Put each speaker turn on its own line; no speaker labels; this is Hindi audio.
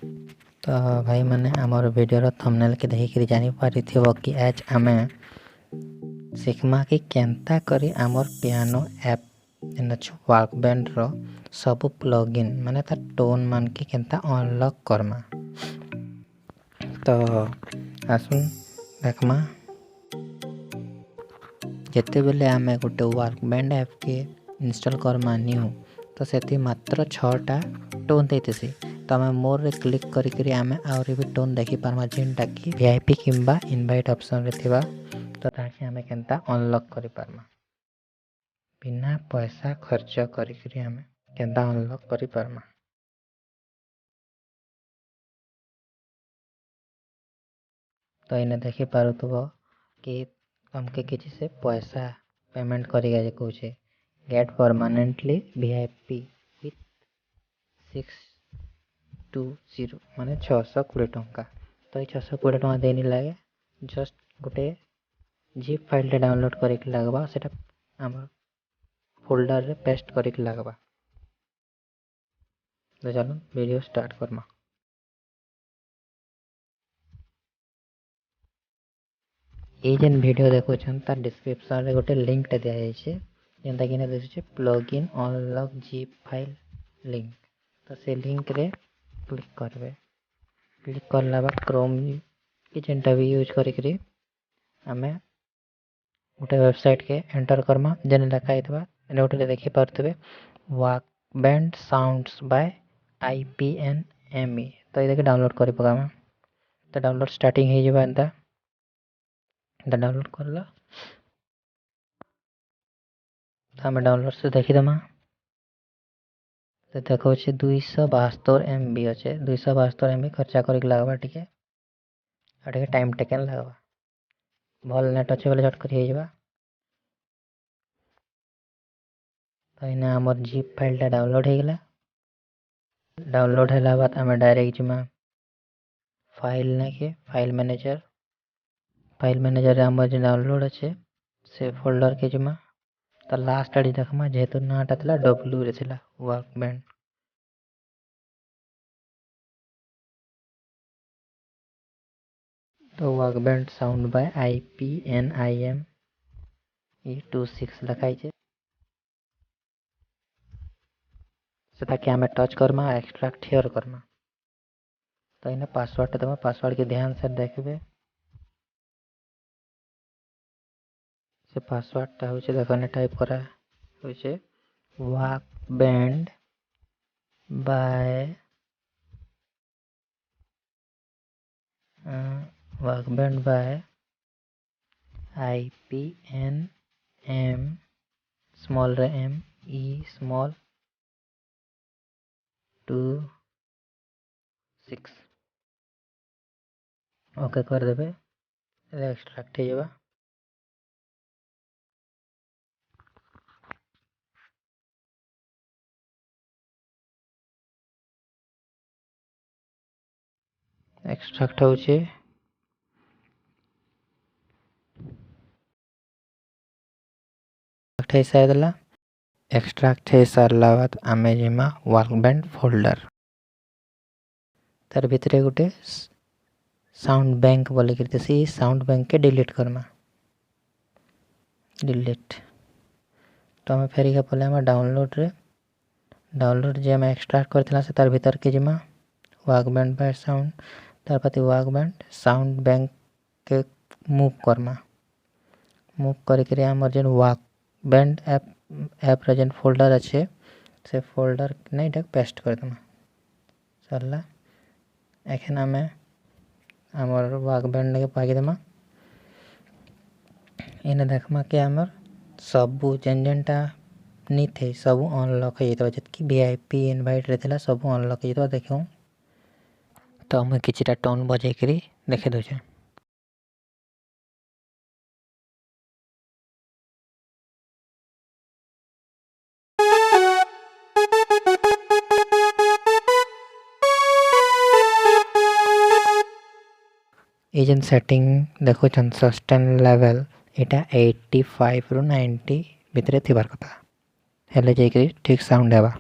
तो भाई मैंने आमर वीडियो थंबनेल के देखिक जानी पारि कि आज आमे शिखमा कि केनता करी आमर पियानो ऐप जेन अच्छे वर्कबैंड रो सब प्लगइन माने तार टोन मान के केनता अनलॉक करमा। तो आसुन देखमा जिते बेले आमे गोटे वर्कबैंड ऐप के इंस्टॉल करमा न्यू तो से मात्र 6टा टोन देती। तो आम मोर रे क्लिक करी आमे आउरी भी टोन देखि पारमा जेनटा कि वीआईपी किंबा इनवाइट ऑप्शन रे थिबा। तो ताकि आमे केनता अनलॉक करि पारमा बिना पैसा खर्च करी आमे केनता अनलॉक करि पारमा। तो इने देखि पारुथबो कि हमके किसी से पैसा पेमेंट करी गए कहूचे गेट परमानेंटली वीआईपी विथ 620 माने 620 टंका। तो ये 620 टंका देनी लगे जस्ट गोटे जिप फाइल डाउनलोड करके लगवा सेटा आम फोल्डर रे पेस्ट करके लगवा। तो चलो वीडियो स्टार्ट करमा। ये जेन वीडियो देखो तार डिस्क्रिप्शन रे गोटे लिंक टे दिया जाइए जेनता कि दिशे plugin unlock zip file link. तो से लिंक रे क्लिक करबे। क्लिक करला बाद क्रोम की जेनटा भी यूज करी आमे गोटे वेबसाइट के एंटर करमा जेने लिखा हितबा एने गोटे देखि पारथबे वर्कबैंड साउंड्स बाय IPNME। तो ये देखि डाउनलोड करि पकामा। तो डाउनलोड स्टार्टिंग हे जबा एंता डाउनलोड करला तो हमें डाउनलोड से देखी दमा। तो देखो 272 MB अच्छे 272 MB खर्चा करके लगवा टिके टाइम टेकन लगवा भल नेट अच्छे बोले झट कर जावा। तो इना हमर जिप फाइल डाउनलोड हो गला। डाउनलोड होला बाद हमें डायरेक्ट जिमा फाइल ना के फाइल मैनेजर हमर जे डाउनलोड अच्छे से फोल्डर के जिमा। तो लास्ट आड़ी देखमा जेहेतु नाटा थला डब्ल्यू रे थिला वर्कबैंड। तो वर्कबैंड साउंड बाय IPNIM E26 लिखाई छे से ताकि हमें touch Karma extract here Karma. तो इने पासवर्ड दमा पासवर्ड के ध्यान से देखबे से पासवर्ड टा होचे देखने टाइप करा होचे वर्कबैंड बाय IPNM स्मॉल रे M E स्मॉल 26 ओके कर देबे एक्सट्रैक्ट हो जावा। एक्सट्रैक्ट होचे साइडला एक्सट्रैक्ट हो सारला बाद आमे जिमा वर्कबैंड फोल्डर तार भितरे गोटे साउंड बैंक बोले करते सी साउंड बैंक के डिलीट करमा डिलीट। तो हमें फेरी का पहले हमें डाउनलोड जे हमें एक्सट्रैक्ट करथिला से तार भीतर के जिमा वर्कबैंड बाय साउंड तार पति वर्कबैंड साउंड बैंक के मूव करमा। मूव करी हमर जेन वर्कबैंड ऐप रे जेन फोल्डर अच्छे से फोल्डर नहीं डाक पेस्ट कर दमा सरला। एखन हमें हमर वर्कबैंड के पागी दमा इने देखमा के हमर सबु जेनटा नी थे सब अनलॉक हो जाता जतकी वीआईपी इनवाइट रहता सब अनलॉक हो जाता देखो। तो हमें किछटा टोन बजे करी देखे दो। ये जेन सेटिंग देखो सस्टेन लेवल इटा 85 रु 90 भितरे थिबार कथा हेले जाइकरी ठीक साउंड हेबा।